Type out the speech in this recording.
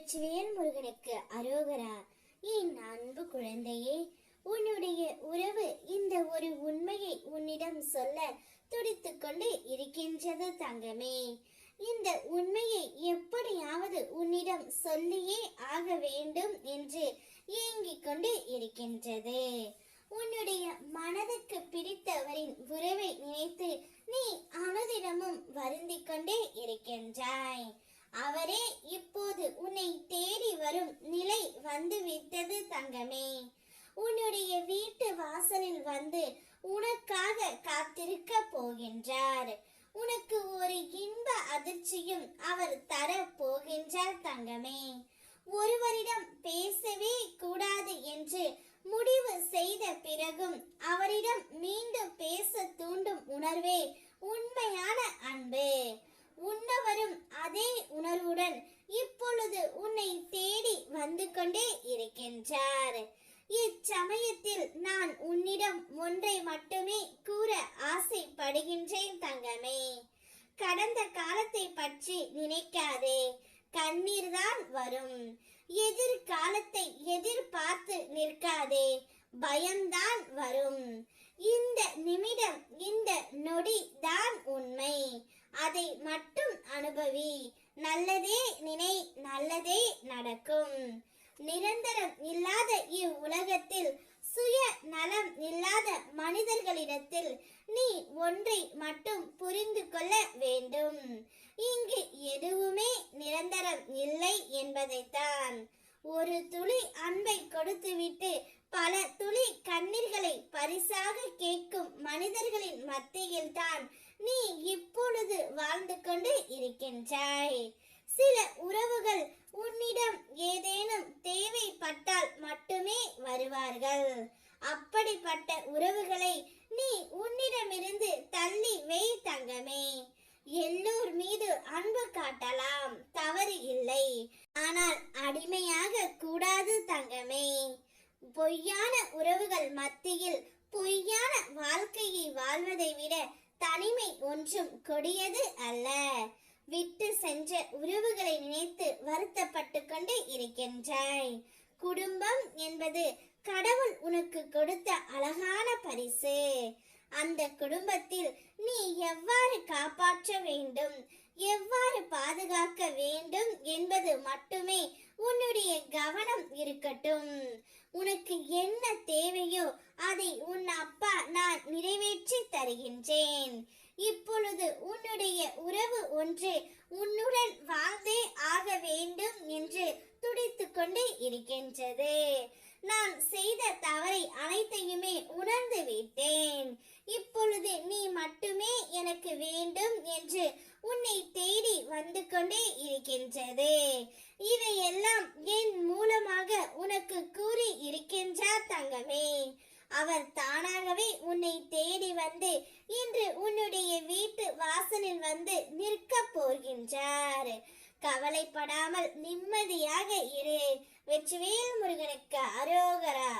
வெற்றிவேல் முருகனுக்கு அரோகரா. என் அன்பு குழந்தையே, உன்னுடைய உறவு இந்த ஒரு உண்மையை உன்னிடம் சொல்ல துடித்துக் கொண்டு இருக்கின்றது தங்கமே. இந்த உண்மையை எப்படியாவது உன்னிடம் சொல்லியே ஆக வேண்டும் என்று ஏங்கிக் கொண்டு இருக்கின்றது. உன்னுடைய மனதுக்கு பிடித்தவரின் உறவை நினைத்து நீ அனுதினமும் வருந்திக் கொண்டே இருக்கின்றாய். அவரே இப்போது உன்னை தேடி வரும் நிலை வந்துவிட்டது தங்கமே. உன்னுடைய வீட்டு வாசலில் வந்து உனக்காக காத்திருக்க போகின்றார். உனக்கு ஒரு இன்ப அதிர்ச்சியும் அவர் தர போகின்றார் தங்கமே. ஒருவரிடம் பேசவே கூடாது என்று முடிவு செய்த பிறகும் அவரிடம் மீண்டும் பேச தூண்டும் உணர்வே உண்மையான அன்பு. உன்னவரும் அதே உணர்வுடன் இப்பொழுது உன்னை தேடி வந்து கொண்டே இருக்கின்றார். இச்சமயத்தில் நான் உன்னிடம் ஒன்றை மட்டுமே கூற ஆசைப்படுகின்றேன் தங்கமே. கடந்த காலத்தை பற்றி நினைக்காதே, கண்ணீர் தான் வரும். எதிர்காலத்தை எதிர்பார்த்து நிற்காதே, பயம்தான் வரும். இந்த நிமிடம் இந்த நொடி தான் உண்மை, அதை மட்டும் அனுபவி. நல்லதே நினை, நல்லதே நடக்கும். நிரந்தரம் இல்லாத இவ்வுலகத்தில் சுய நலம் இல்லாத மனிதர்களிடத்தில் நீ ஒன்றை மட்டும் புரிந்து கொள்ள வேண்டும். இங்கு எதுவுமே நிரந்தரம் இல்லை என்பதைத்தான். ஒரு துளி அன்பை கொடுத்துவிட்டு பல துளி கண்ணீர்களை பரிசாக கேட்கும் மனிதர்களின் மத்தியில் தான் நீ இப்பொழுது வாழ்ந்து கொண்டு இருக்கின்றாய். சில உறவுகள் உன்னிடம் ஏதேனும் தேவைப்பட்டால் மட்டுமே வருவார்கள். அப்படிப்பட்ட உறவுகளை நீ உன்னிடமிருந்து தள்ளி வை தங்கமே. எல்லோர் மீது அன்பு காட்டலாம், தவறு இல்லை. ஆனால் அடிமையாக கூடாது தங்கமே. பொய்யான உறவுகள் மத்தியில் பொய்யான வாழ்க்கையை வாழ்வதை விட தனிமை ஒன்றும் கொடியது அல்ல. விட்டு சென்ற உறவுகளை நினைத்து வருத்தப்பட்டு கொண்டு இருக்கின்றாய். குடும்பம் என்பது கடவுள் உனக்கு கொடுத்த அழகான பரிசு. அந்த குடும்பத்தில் நீ எவ்வாறு காப்பாற்ற வேண்டும், எவ்வாறு பாதுகாக்க வேண்டும் என்பது மட்டுமே உன்னுடைய கவனம் இருக்கட்டும். உனக்கு என்ன தேவையோ அதை உன் அப்பா நான் நிறைவேற்றி தருகின்றேன். இப்பொழுது உன்னுடைய உறவு ஒன்று உன்னுடன் வாழ்ந்தே ஆக வேண்டும் என்று துடித்துக் கொண்டு இருக்கின்றது. நான் செய்த தவறை அனைத்தையுமே உணர்ந்து விட்டேன். இப்பொழுது நீ மட்டுமே எனக்கு வேண்டும் என்று உன்னை தேடி வந்து கொண்டே இருக்கின்றது. இதையெல்லாம் என் மூலமாக உனக்கு கூறி இருக்கின்றார் தங்கமே. அவர் தானாகவே உன்னை தேடி வந்து இன்று உன்னுடைய வீட்டு வாசலில் வந்து நிற்க போகின்றார். கவலைப்படாமல் நிம்மதியாக இரு. வெற்றிவேல் முருகனுக்கு அரோகரா.